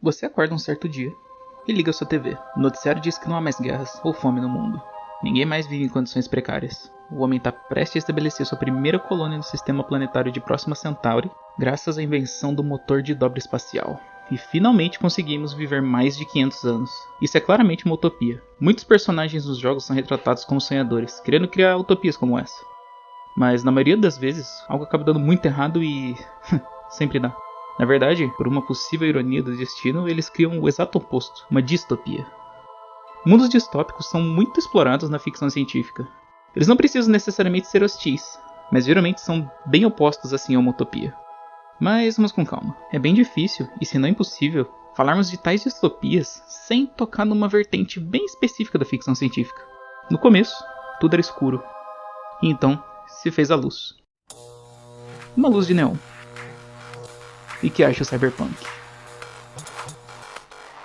Você acorda um certo dia e liga sua TV. O noticiário diz que não há mais guerras ou fome no mundo. Ninguém mais vive em condições precárias. O homem está prestes a estabelecer sua primeira colônia no sistema planetário de Próxima Centauri, graças à invenção do motor de dobra espacial. E finalmente conseguimos viver mais de 500 anos. Isso é claramente uma utopia. Muitos personagens nos jogos são retratados como sonhadores, querendo criar utopias como essa. Mas na maioria das vezes, algo acaba dando muito errado e... sempre dá. Na verdade, por uma possível ironia do destino, eles criam o exato oposto, uma distopia. Mundos distópicos são muito explorados na ficção científica. Eles não precisam necessariamente ser hostis, mas geralmente são bem opostos assim a uma utopia. Mas vamos com calma. É bem difícil, e se não impossível, falarmos de tais distopias sem tocar numa vertente bem específica da ficção científica. No começo, tudo era escuro. E então, se fez a luz. Uma luz de neon. E que acha o cyberpunk?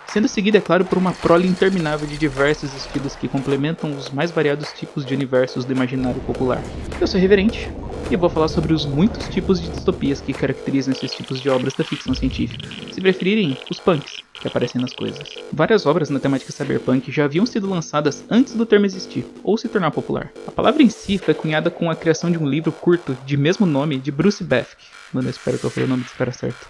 Sendo seguida, é claro, por uma prole interminável de diversos estilos que complementam os mais variados tipos de universos do imaginário popular. Eu sou Reverente, e eu vou falar sobre os muitos tipos de distopias que caracterizam esses tipos de obras da ficção científica. Se preferirem, os punks, que aparecem nas coisas. Várias obras na temática cyberpunk já haviam sido lançadas antes do termo existir, ou se tornar popular. A palavra em si foi cunhada com a criação de um livro curto de mesmo nome de Bruce Bethke. Mano, eu espero que eu falei o nome desse cara certo.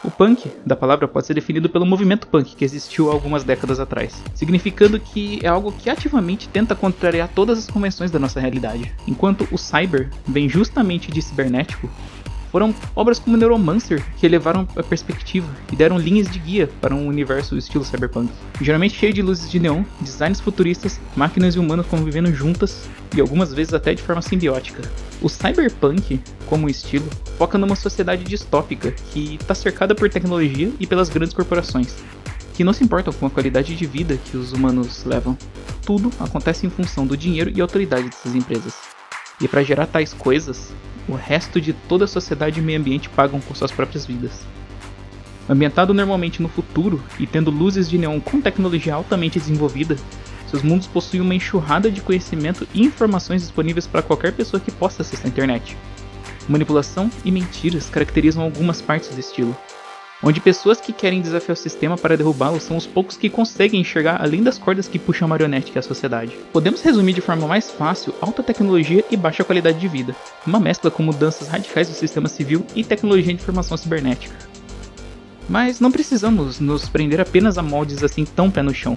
O punk da palavra pode ser definido pelo movimento punk que existiu há algumas décadas atrás, significando que é algo que ativamente tenta contrariar todas as convenções da nossa realidade. Enquanto o cyber vem justamente de cibernético, foram obras como Neuromancer que elevaram a perspectiva e deram linhas de guia para um universo estilo cyberpunk. Geralmente cheio de luzes de neon, designs futuristas, máquinas e humanos convivendo juntas e algumas vezes até de forma simbiótica. O cyberpunk, como estilo, foca numa sociedade distópica que está cercada por tecnologia e pelas grandes corporações, que não se importam com a qualidade de vida que os humanos levam. Tudo acontece em função do dinheiro e autoridade dessas empresas. E para gerar tais coisas, o resto de toda a sociedade e meio ambiente pagam com suas próprias vidas. Ambientado normalmente no futuro e tendo luzes de neon com tecnologia altamente desenvolvida, seus mundos possuem uma enxurrada de conhecimento e informações disponíveis para qualquer pessoa que possa acessar a internet. Manipulação e mentiras caracterizam algumas partes do estilo, onde pessoas que querem desafiar o sistema para derrubá-lo são os poucos que conseguem enxergar além das cordas que puxam a marionete que é a sociedade. Podemos resumir de forma mais fácil alta tecnologia e baixa qualidade de vida, uma mescla com mudanças radicais do sistema civil e tecnologia de informação cibernética. Mas não precisamos nos prender apenas a moldes assim tão pé no chão,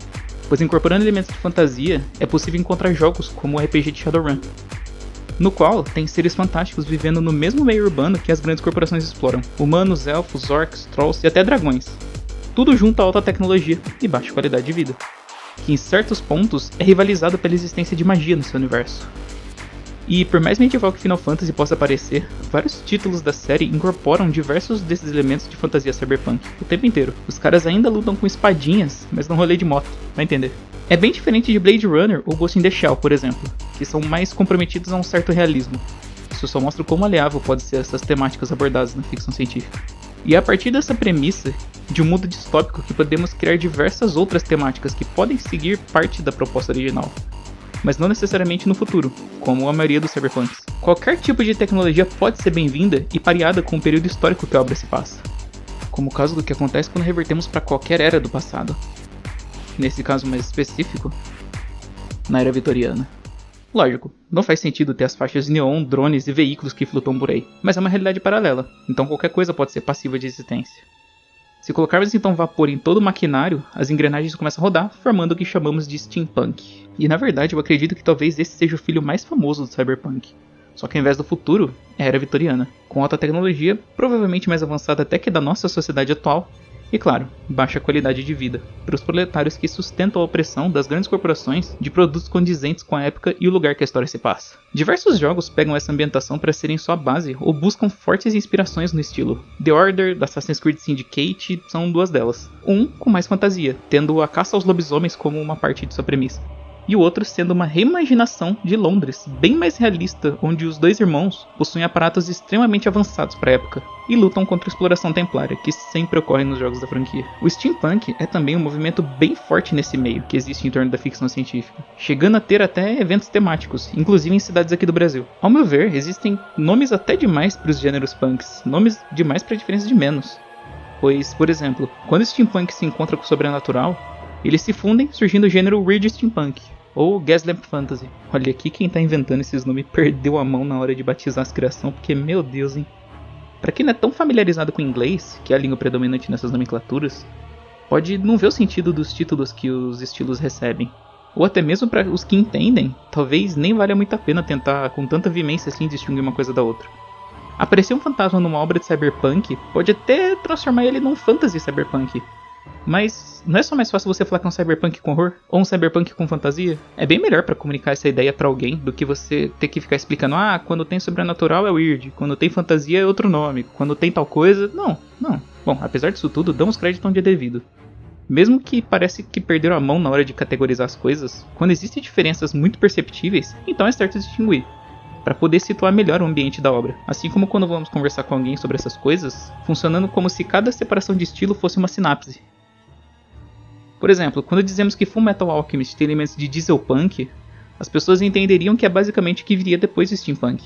pois incorporando elementos de fantasia é possível encontrar jogos como o RPG de Shadowrun, no qual tem seres fantásticos vivendo no mesmo meio urbano que as grandes corporações exploram. Humanos, elfos, orcs, trolls e até dragões. Tudo junto a alta tecnologia e baixa qualidade de vida, que em certos pontos é rivalizado pela existência de magia no seu universo. E por mais medieval que Final Fantasy possa parecer, vários títulos da série incorporam diversos desses elementos de fantasia cyberpunk o tempo inteiro. Os caras ainda lutam com espadinhas, mas não rolê de moto, vai entender. É bem diferente de Blade Runner ou Ghost in the Shell, por exemplo, que são mais comprometidos a um certo realismo. Isso só mostra quão maleável pode ser essas temáticas abordadas na ficção científica. E é a partir dessa premissa de um mundo distópico que podemos criar diversas outras temáticas que podem seguir parte da proposta original, mas não necessariamente no futuro, como a maioria dos cyberpunks. Qualquer tipo de tecnologia pode ser bem-vinda e pareada com o período histórico que a obra se passa, como o caso do que acontece quando revertemos para qualquer era do passado. Nesse caso mais específico, na era vitoriana. Lógico, não faz sentido ter as faixas de neon, drones e veículos que flutuam por aí, mas é uma realidade paralela, então qualquer coisa pode ser passiva de existência. Se colocarmos então vapor em todo o maquinário, as engrenagens começam a rodar, formando o que chamamos de steampunk. E na verdade eu acredito que talvez esse seja o filho mais famoso do cyberpunk, só que ao invés do futuro, é a era vitoriana, com alta tecnologia, provavelmente mais avançada até que da nossa sociedade atual, e claro, baixa qualidade de vida, para os proletários que sustentam a opressão das grandes corporações de produtos condizentes com a época e o lugar que a história se passa. Diversos jogos pegam essa ambientação para serem sua base ou buscam fortes inspirações no estilo. The Order, Assassin's Creed Syndicate são duas delas. Um com mais fantasia, tendo a caça aos lobisomens como uma parte de sua premissa, e o outro sendo uma reimaginação de Londres, bem mais realista, onde os dois irmãos possuem aparatos extremamente avançados para a época e lutam contra a exploração templária, que sempre ocorre nos jogos da franquia. O steampunk é também um movimento bem forte nesse meio que existe em torno da ficção científica, chegando a ter até eventos temáticos, inclusive em cidades aqui do Brasil. Ao meu ver, existem nomes até demais para os gêneros punks, nomes demais para diferença de menos. Pois, por exemplo, quando o steampunk se encontra com o sobrenatural, eles se fundem, surgindo o gênero Weird Steampunk, ou Gaslamp Fantasy. Olha aqui, quem tá inventando esses nomes perdeu a mão na hora de batizar as criações, porque meu Deus, hein. Pra quem não é tão familiarizado com o inglês, que é a língua predominante nessas nomenclaturas, pode não ver o sentido dos títulos que os estilos recebem. Ou até mesmo para os que entendem, talvez nem valha muito a pena tentar com tanta vivência assim distinguir uma coisa da outra. Aparecer um fantasma numa obra de cyberpunk pode até transformar ele num fantasy cyberpunk. Mas não é só mais fácil você falar que é um cyberpunk com horror ou um cyberpunk com fantasia? É bem melhor para comunicar essa ideia para alguém do que você ter que ficar explicando: ah, quando tem sobrenatural é weird, quando tem fantasia é outro nome, quando tem tal coisa... Não. Bom, apesar disso tudo, damos crédito onde é devido. Mesmo que parece que perderam a mão na hora de categorizar as coisas, quando existem diferenças muito perceptíveis, então é certo distinguir, para poder situar melhor o ambiente da obra. Assim como quando vamos conversar com alguém sobre essas coisas, funcionando como se cada separação de estilo fosse uma sinapse. Por exemplo, quando dizemos que Fullmetal Alchemist tem elementos de dieselpunk, as pessoas entenderiam que é basicamente o que viria depois do steampunk.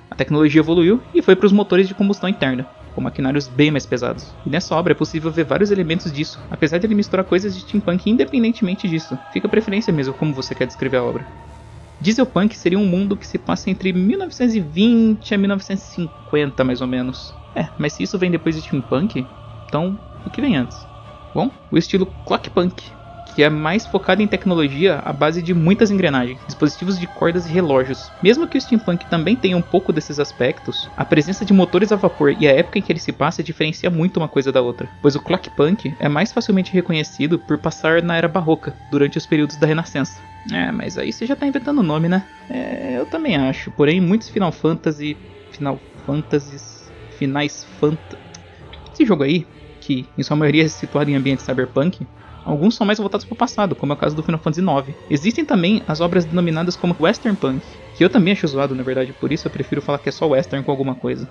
A tecnologia evoluiu e foi para os motores de combustão interna, com maquinários bem mais pesados. E nessa obra é possível ver vários elementos disso, apesar de ele misturar coisas de steampunk independentemente disso. Fica a preferência mesmo como você quer descrever a obra. Dieselpunk seria um mundo que se passa entre 1920 a 1950 mais ou menos. Mas se isso vem depois de steampunk, então o que vem antes? Bom, o estilo clockpunk, que é mais focado em tecnologia à base de muitas engrenagens, dispositivos de cordas e relógios. Mesmo que o steampunk também tenha um pouco desses aspectos, a presença de motores a vapor e a época em que ele se passa diferencia muito uma coisa da outra, pois o clockpunk é mais facilmente reconhecido por passar na era barroca, durante os períodos da Renascença. Mas aí você já tá inventando o nome, né? Eu também acho, porém muitos Esse jogo aí, que em sua maioria é situado em ambiente cyberpunk, alguns são mais voltados para o passado, como é o caso do Final Fantasy IX. Existem também as obras denominadas como Western Punk, que eu também acho zoado, na verdade, por isso eu prefiro falar que é só Western com alguma coisa.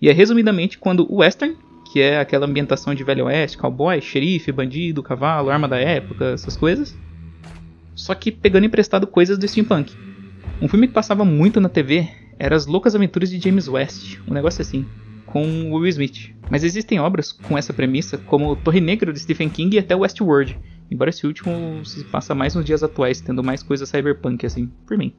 E é resumidamente quando o Western, que é aquela ambientação de Velho Oeste, cowboy, xerife, bandido, cavalo, arma da época, essas coisas, só que pegando emprestado coisas do steampunk. Um filme que passava muito na TV era As Loucas Aventuras de James West, um negócio assim, com o Will Smith. Mas existem obras com essa premissa, como Torre Negra de Stephen King e até Westworld, embora esse último se passa mais nos dias atuais, tendo mais coisa cyberpunk assim, por mim.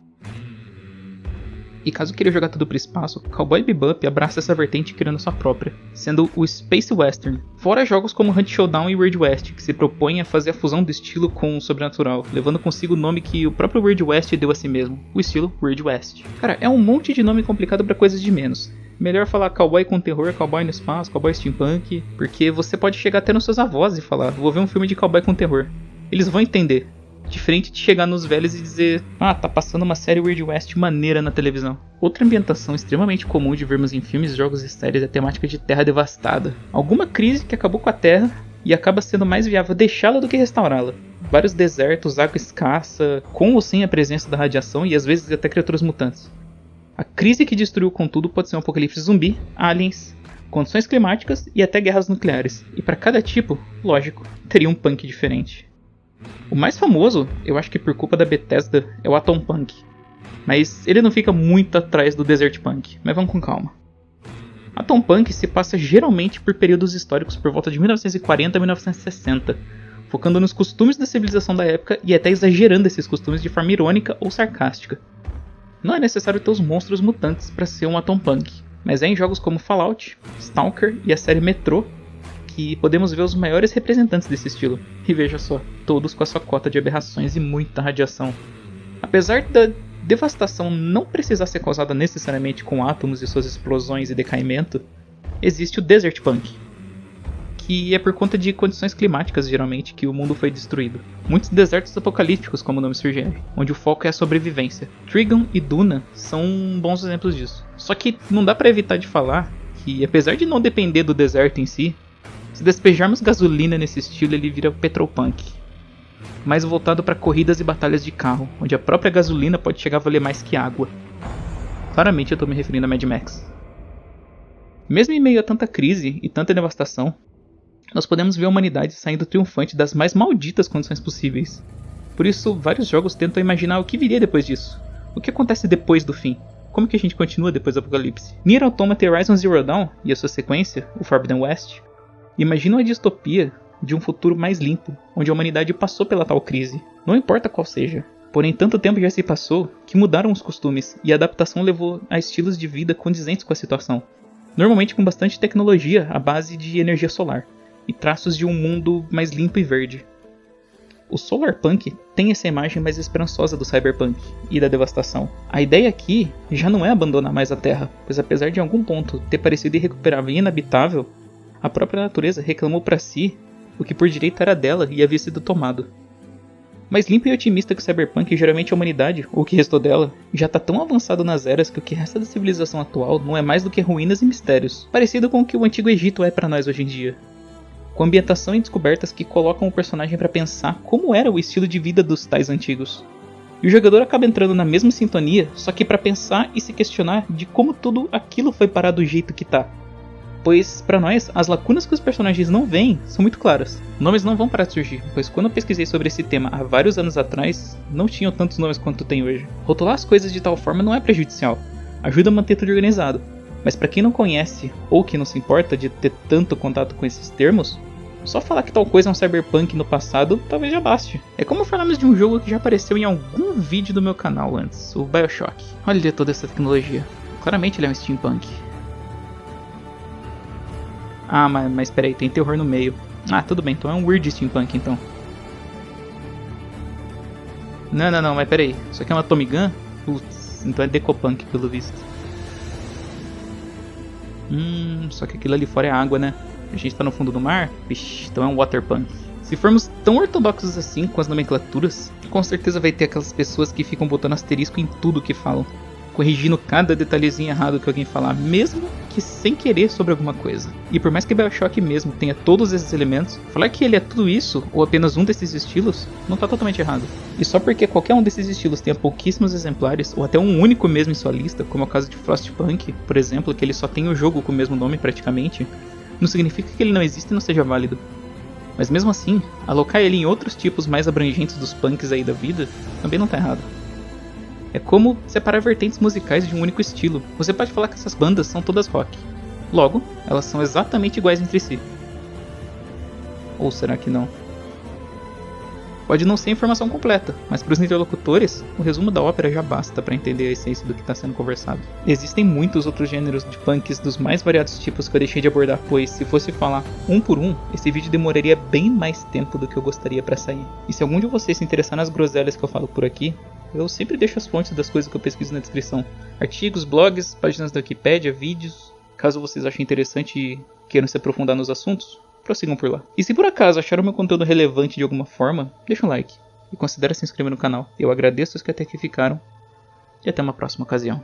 E caso queira jogar tudo pro espaço, Cowboy Bebop abraça essa vertente criando sua própria, sendo o Space Western, fora jogos como Hunt Showdown e Weird West, que se propõem a fazer a fusão do estilo com o sobrenatural, levando consigo o nome que o próprio Weird West deu a si mesmo, o estilo Weird West. Cara, é um monte de nome complicado pra coisas de menos. Melhor falar cowboy com terror, cowboy no espaço, cowboy steampunk, porque você pode chegar até nos seus avós e falar: vou ver um filme de cowboy com terror. Eles vão entender. Diferente de chegar nos velhos e dizer: ah, tá passando uma série Weird West maneira na televisão. Outra ambientação extremamente comum de vermos em filmes, jogos e séries é a temática de terra devastada. Alguma crise que acabou com a terra e acaba sendo mais viável deixá-la do que restaurá-la. Vários desertos, água escassa, com ou sem a presença da radiação e às vezes até criaturas mutantes. A crise que destruiu com tudo pode ser um apocalipse zumbi, aliens, condições climáticas e até guerras nucleares. E para cada tipo, lógico, teria um punk diferente. O mais famoso, eu acho que por culpa da Bethesda, é o Atom Punk. Mas ele não fica muito atrás do Desert Punk, mas vamos com calma. Atom Punk se passa geralmente por períodos históricos por volta de 1940 a 1960, focando nos costumes da civilização da época e até exagerando esses costumes de forma irônica ou sarcástica. Não é necessário ter os monstros mutantes para ser um Atom Punk, mas é em jogos como Fallout, Stalker e a série Metro que podemos ver os maiores representantes desse estilo. E veja só, todos com a sua cota de aberrações e muita radiação. Apesar da devastação não precisar ser causada necessariamente com átomos e suas explosões e decaimento, existe o Desert Punk, que é por conta de condições climáticas geralmente que o mundo foi destruído. Muitos desertos apocalípticos, como o nome sugere, onde o foco é a sobrevivência. Trigun e Duna são bons exemplos disso. Só que não dá pra evitar de falar que, apesar de não depender do deserto em si, se despejarmos gasolina nesse estilo ele vira Petropunk, mais voltado para corridas e batalhas de carro, onde a própria gasolina pode chegar a valer mais que água. Claramente eu estou me referindo a Mad Max. Mesmo em meio a tanta crise e tanta devastação, nós podemos ver a humanidade saindo triunfante das mais malditas condições possíveis. Por isso, vários jogos tentam imaginar o que viria depois disso. O que acontece depois do fim? Como que a gente continua depois do apocalipse? Nier Automata Horizon Zero Dawn e a sua sequência, o Forbidden West, Imagina uma distopia de um futuro mais limpo, onde a humanidade passou pela tal crise, não importa qual seja. Porém, tanto tempo já se passou que mudaram os costumes e a adaptação levou a estilos de vida condizentes com a situação. Normalmente com bastante tecnologia à base de energia solar e traços de um mundo mais limpo e verde. O Solarpunk tem essa imagem mais esperançosa do Cyberpunk e da devastação. A ideia aqui já não é abandonar mais a Terra, pois apesar de em algum ponto ter parecido irrecuperável e inabitável, a própria natureza reclamou para si o que por direito era dela e havia sido tomado. Mais limpo e otimista que o Cyberpunk, geralmente a humanidade, ou o que restou dela, já está tão avançado nas eras que o que resta da civilização atual não é mais do que ruínas e mistérios, parecido com o que o Antigo Egito é para nós hoje em dia. Com ambientação e descobertas que colocam o personagem para pensar como era o estilo de vida dos tais antigos. E o jogador acaba entrando na mesma sintonia, só que para pensar e se questionar de como tudo aquilo foi parar do jeito que tá. Pois, para nós, as lacunas que os personagens não veem são muito claras. Nomes não vão parar de surgir, pois quando eu pesquisei sobre esse tema há vários anos atrás, não tinham tantos nomes quanto tem hoje. Rotular as coisas de tal forma não é prejudicial, ajuda a manter tudo organizado. Mas para quem não conhece, ou que não se importa de ter tanto contato com esses termos, só falar que tal coisa é um cyberpunk no passado talvez já baste. É como falarmos de um jogo que já apareceu em algum vídeo do meu canal antes, o BioShock. Olha toda essa tecnologia, claramente ele é um steampunk. Ah, mas peraí, tem terror no meio. Ah, tudo bem, então é um weird steampunk então. Não, mas peraí, isso aqui é uma Tommy Gun? Putz, então é decopunk pelo visto. Só que aquilo ali fora é água, né? A gente tá no fundo do mar? Vixe, então é um waterpunk. Se formos tão ortodoxos assim com as nomenclaturas, com certeza vai ter aquelas pessoas que ficam botando asterisco em tudo que falam, corrigindo cada detalhezinho errado que alguém falar, mesmo que sem querer sobre alguma coisa. E por mais que BioShock mesmo tenha todos esses elementos, falar que ele é tudo isso, ou apenas um desses estilos, não tá totalmente errado. E só porque qualquer um desses estilos tenha pouquíssimos exemplares, ou até um único mesmo em sua lista, como é o caso de Frostpunk, por exemplo, que ele só tem o jogo com o mesmo nome praticamente, não significa que ele não exista e não seja válido. Mas mesmo assim, alocar ele em outros tipos mais abrangentes dos punks aí da vida, também não tá errado. É como separar vertentes musicais de um único estilo. Você pode falar que essas bandas são todas rock. Logo, elas são exatamente iguais entre si. Ou será que não? Pode não ser a informação completa, mas para os interlocutores, o resumo da ópera já basta para entender a essência do que está sendo conversado. Existem muitos outros gêneros de punks dos mais variados tipos que eu deixei de abordar, pois se fosse falar um por um, esse vídeo demoraria bem mais tempo do que eu gostaria para sair. E se algum de vocês se interessar nas groselhas que eu falo por aqui, eu sempre deixo as fontes das coisas que eu pesquiso na descrição. Artigos, blogs, páginas da Wikipédia, vídeos. Caso vocês achem interessante e queiram se aprofundar nos assuntos, prossigam por lá. E se por acaso acharam meu conteúdo relevante de alguma forma, deixa um like e considere se inscrever no canal. Eu agradeço os que até aqui ficaram e até uma próxima ocasião.